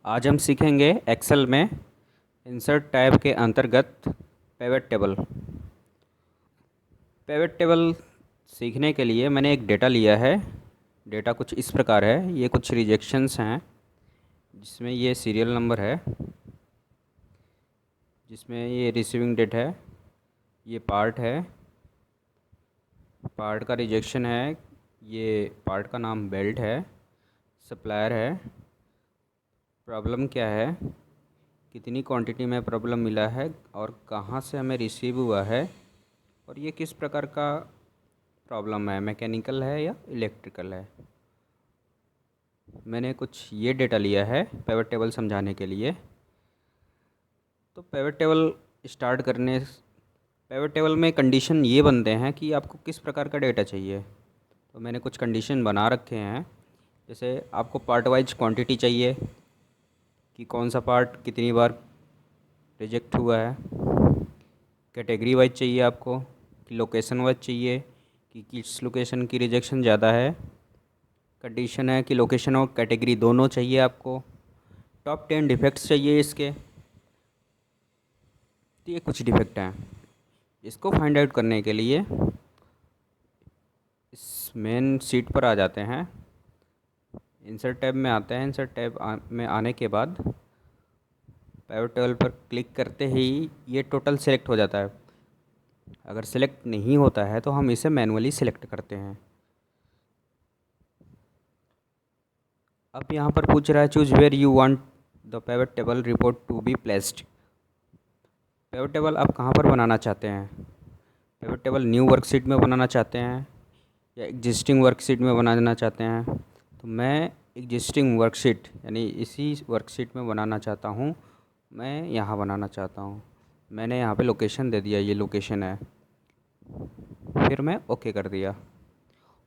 आज हम सीखेंगे एक्सेल में इंसर्ट टैब के अंतर्गत पिवट टेबल। पिवट टेबल सीखने के लिए मैंने एक डेटा लिया है। डेटा कुछ इस प्रकार है, ये कुछ रिजेक्शंस हैं जिसमें ये सीरियल नंबर है, जिसमें ये रिसीविंग डेट है, ये पार्ट है, पार्ट का रिजेक्शन है, ये पार्ट का नाम बेल्ट है, सप्लायर है, प्रॉब्लम क्या है, कितनी क्वांटिटी में प्रॉब्लम मिला है और कहाँ से हमें रिसीव हुआ है, और ये किस प्रकार का प्रॉब्लम है, मैकेनिकल है या इलेक्ट्रिकल है। मैंने कुछ ये डेटा लिया है पिवट टेबल समझाने के लिए। तो पिवट टेबल स्टार्ट करने पिवट टेबल में कंडीशन ये बनते हैं कि आपको किस प्रकार का डेटा चाहिए। तो मैंने कुछ कंडीशन बना रखे हैं, जैसे आपको पार्ट वाइज क्वांटिटी चाहिए कि कौन सा पार्ट कितनी बार रिजेक्ट हुआ है, कैटेगरी वाइज चाहिए आपको कि लोकेशन वाइज चाहिए कि किस लोकेशन की रिजेक्शन ज़्यादा है, कंडीशन है कि लोकेशन और कैटेगरी दोनों चाहिए आपको, टॉप 10 डिफेक्ट्स चाहिए इसके। तो ये कुछ डिफेक्ट हैं, इसको फाइंड आउट करने के लिए इस मेन शीट पर आ जाते हैं, इंसर्ट टैब में आते हैं। इंसर्ट टैब में आने के बाद पिवट टेबल पर क्लिक करते ही ये टोटल सेलेक्ट हो जाता है। अगर सेलेक्ट नहीं होता है तो हम इसे मैनुअली सेलेक्ट करते हैं। अब यहाँ पर पूछ रहा है choose where you want the pivot table report to be placed. Pivot table आप कहाँ पर बनाना चाहते हैं? पिवट टेबल न्यू वर्कशीट में बनाना चाहते हैं या एग्जिस्टिंग वर्कशीट में बनाना चाहते हैं? तो मैं एग्जिस्टिंग वर्कशीट यानी इसी वर्कशीट में बनाना चाहता हूँ। मैं यहाँ बनाना चाहता हूँ। मैंने यहाँ पे लोकेशन दे दिया, ये लोकेशन है। फिर मैं ओके कर दिया।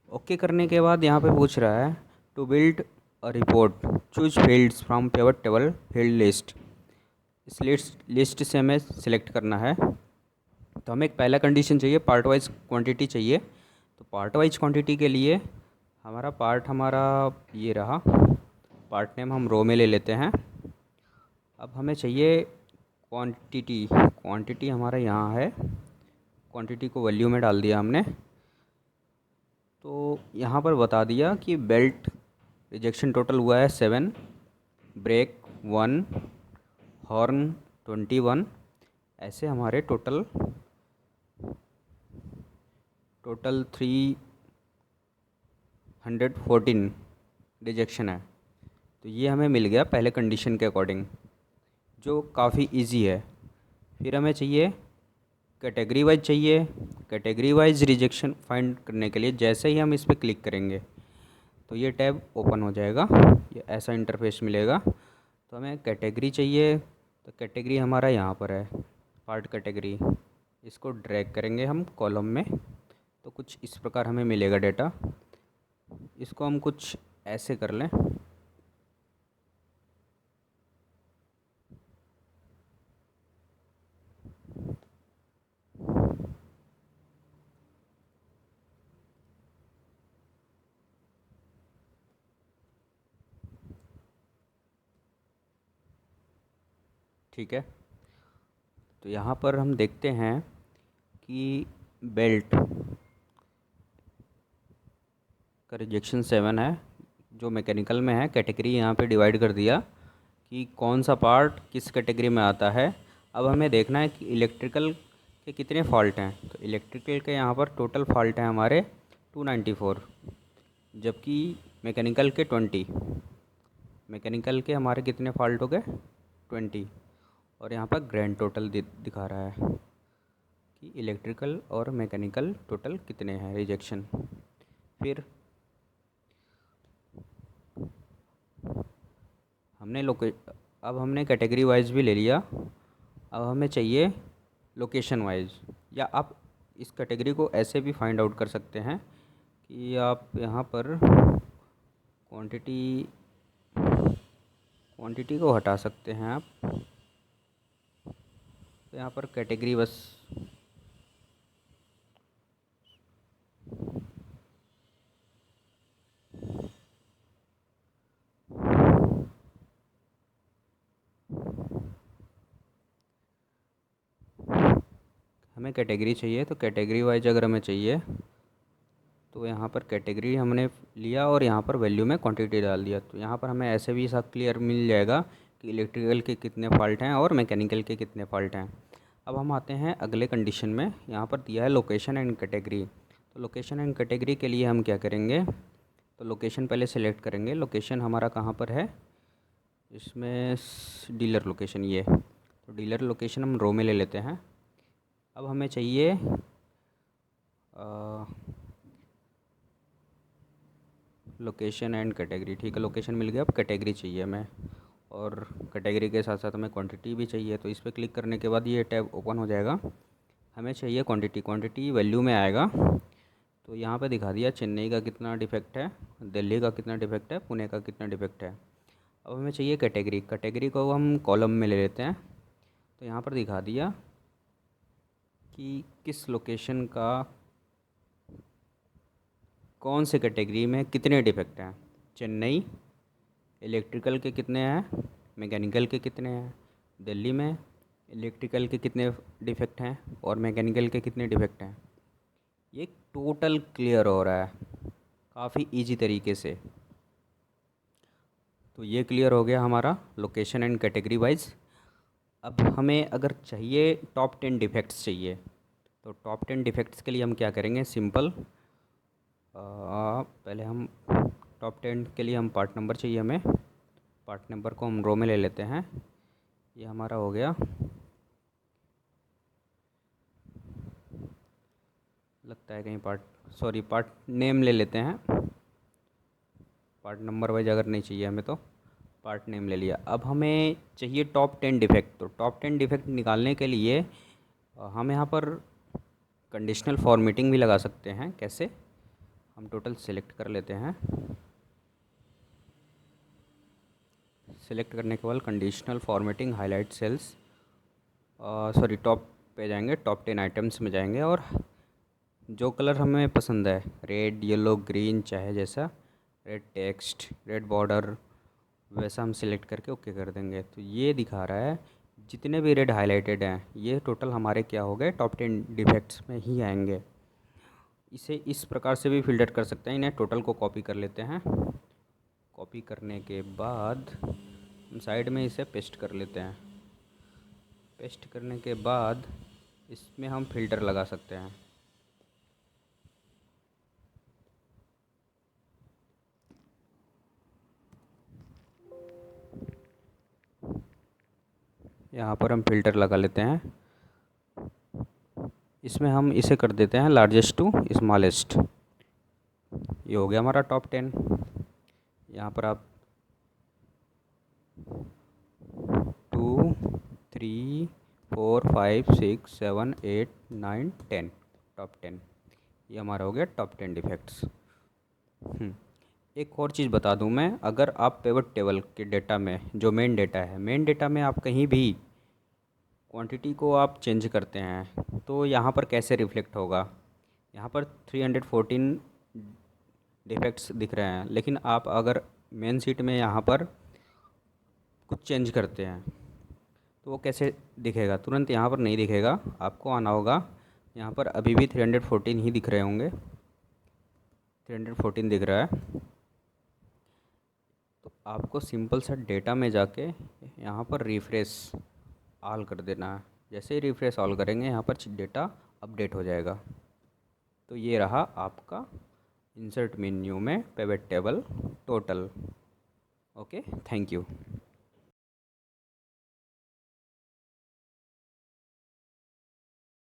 ओके करने के बाद यहाँ पे पूछ रहा है to build a report choose fields from pivot table field list. इस लिस्ट से हमें सिलेक्ट करना है। तो हमें एक पहला कंडीशन चाहिए, पार्ट वाइज क्वांटिटी चाहिए। तो पार्ट वाइज क्वांटिटी के लिए हमारा ये रहा, पार्ट नेम हम रो में ले लेते हैं। अब हमें चाहिए क्वांटिटी। क्वांटिटी हमारा यहाँ है, क्वांटिटी को वैल्यू में डाल दिया हमने। तो यहाँ पर बता दिया कि बेल्ट रिजेक्शन टोटल हुआ है 7, ब्रेक 1, हॉर्न 21। ऐसे हमारे टोटल 314 रिजेक्शन है। तो ये हमें मिल गया पहले कंडीशन के अकॉर्डिंग, जो काफ़ी इजी है। फिर हमें चाहिए कैटेगरी वाइज चाहिए। कैटेगरी वाइज रिजेक्शन फाइंड करने के लिए जैसे ही हम इस पर क्लिक करेंगे तो ये टैब ओपन हो जाएगा, ये ऐसा इंटरफेस मिलेगा। तो हमें कैटेगरी चाहिए, तो कैटेगरी हमारा यहाँ पर है, पार्ट कैटेगरी। इसको ड्रैग करेंगे हम कॉलम में तो कुछ इस प्रकार हमें मिलेगा डेटा। इसको हम कुछ ऐसे कर लें। ठीक है, तो यहाँ पर हम देखते हैं कि बेल्ट का रिजेक्शन 7 है, जो मैकेनिकल में है। कैटेगरी यहाँ पे डिवाइड कर दिया कि कौन सा पार्ट किस कैटेगरी में आता है। अब हमें देखना है कि इलेक्ट्रिकल के कितने फ़ॉल्ट हैं। तो इलेक्ट्रिकल के यहाँ पर टोटल फ़ॉल्ट हैं हमारे 294, जबकि मैकेनिकल के 20। मैकेनिकल के हमारे कितने फ़ॉल्ट हो गए? 20। और यहाँ पर ग्रैंड टोटल दिखा रहा है कि इलेक्ट्रिकल और मैकेनिकल टोटल कितने हैं रिजेक्शन। फिर अब हमने कैटेगरी वाइज भी ले लिया। अब हमें चाहिए लोकेशन वाइज, या आप इस कैटेगरी को ऐसे भी फाइंड आउट कर सकते हैं कि आप यहाँ पर क्वांटिटी क्वांटिटी को हटा सकते हैं आप। तो यहाँ पर कैटेगरी बस हमें कैटेगरी चाहिए, तो कैटेगरी वाइज अगर हमें चाहिए तो यहाँ पर कैटेगरी हमने लिया और यहाँ पर वैल्यू में क्वांटिटी डाल दिया। तो यहाँ पर हमें ऐसे भी सब क्लियर मिल जाएगा कि इलेक्ट्रिकल के कितने फॉल्ट हैं और मैकेनिकल के कितने फॉल्ट हैं। अब हम आते हैं अगले कंडीशन में। यहाँ पर दिया है लोकेशन एंड कैटेगरी। तो लोकेशन एंड कैटेगरी के लिए हम क्या करेंगे, तो लोकेशन पहले सेलेक्ट करेंगे। लोकेशन हमारा कहाँ पर है, इसमें डीलर लोकेशन, ये तो डीलर लोकेशन हम रो में ले लेते हैं। अब हमें चाहिए लोकेशन एंड कैटेगरी। ठीक है, लोकेशन मिल गया, अब कैटेगरी चाहिए हमें, और कैटेगरी के साथ साथ हमें क्वांटिटी भी चाहिए। तो इस पर क्लिक करने के बाद ये टैब ओपन हो जाएगा। हमें चाहिए क्वांटिटी, क्वांटिटी वैल्यू में आएगा। तो यहाँ पे दिखा दिया चेन्नई का कितना डिफेक्ट है, दिल्ली का कितना डिफेक्ट है, पुणे का कितना डिफेक्ट है। अब हमें चाहिए कैटेगरी, कैटेगरी को हम कॉलम में ले लेते हैं। तो यहाँ पर दिखा दिया कि किस लोकेशन का कौन से कैटेगरी में कितने डिफेक्ट हैं। चेन्नई इलेक्ट्रिकल के कितने हैं, मैकेनिकल के कितने हैं, दिल्ली में इलेक्ट्रिकल के कितने डिफेक्ट हैं और मैकेनिकल के कितने डिफेक्ट हैं। ये टोटल क्लियर हो रहा है काफ़ी इजी तरीके से। तो ये क्लियर हो गया हमारा लोकेशन एंड कैटेगरी वाइज। अब हमें अगर चाहिए टॉप 10 डिफेक्ट्स चाहिए, तो टॉप 10 डिफेक्ट्स के लिए हम क्या करेंगे, सिंपल पहले हम टॉप 10 के लिए हम पार्ट नंबर चाहिए हमें। पार्ट नंबर को हम रो में ले लेते हैं। ये हमारा हो गया, लगता है कहीं पार्ट नेम ले लेते हैं। पार्ट नंबर वाइज अगर नहीं चाहिए हमें तो पार्ट नेम ले लिया। अब हमें चाहिए टॉप 10 डिफेक्ट। तो टॉप 10 डिफेक्ट निकालने के लिए हम यहाँ पर कंडीशनल फॉर्मेटिंग भी लगा सकते हैं। कैसे, हम टोटल सेलेक्ट कर लेते हैं। सेलेक्ट करने के बाद conditional formatting highlight cells, sorry top पे जाएंगे, टॉप 10 आइटम्स में जाएंगे और जो कलर हमें पसंद है, रेड, येलो, ग्रीन, चाहे जैसा, रेड टेक्स्ट, रेड बॉर्डर, वैसा हम सिलेक्ट करके ओके कर देंगे। तो ये दिखा रहा है जितने भी रेड हाईलाइटेड हैं ये टोटल हमारे क्या हो गए, टॉप 10 डिफेक्ट्स में ही आएंगे। इसे इस प्रकार से भी फ़िल्टर कर सकते हैं। इन्हें टोटल को कॉपी कर लेते हैं। कॉपी करने के बाद हम साइड में इसे पेस्ट कर लेते हैं। पेस्ट करने के बाद इसमें हम फ़िल्टर लगा सकते हैं। यहाँ पर हम फ़िल्टर लगा लेते हैं। इसमें हम इसे कर देते हैं लार्जेस्ट टू स्मॉलेस्ट। ये हो गया हमारा टॉप 10। यहाँ पर आप 2, 3, 4, 5, 6, 7, 8, 9, 10, टॉप 10। ये हमारा हो गया टॉप 10 डिफेक्ट्स। एक और चीज़ बता दूं मैं, अगर आप पिवट टेबल के डेटा में, जो मेन डेटा है, मेन डेटा में आप कहीं भी क्वांटिटी को आप चेंज करते हैं तो यहाँ पर कैसे रिफ्लेक्ट होगा। यहाँ पर 314 डिफेक्ट्स दिख रहे हैं, लेकिन आप अगर मेन शीट में यहाँ पर कुछ चेंज करते हैं तो वो कैसे दिखेगा, तुरंत यहाँ पर नहीं दिखेगा। आपको आना होगा, यहाँ पर अभी भी 314 ही दिख रहे होंगे, 314 दिख रहा है। तो आपको सिंपल सा डेटा में जाके यहाँ पर रिफ़्रेश ऑल कर देना है। जैसे ही रिफ़्रेश ऑल करेंगे यहाँ पर डेटा अपडेट हो जाएगा। तो ये रहा आपका इंसर्ट मेन्यू में pivot table total. Okay, thank you.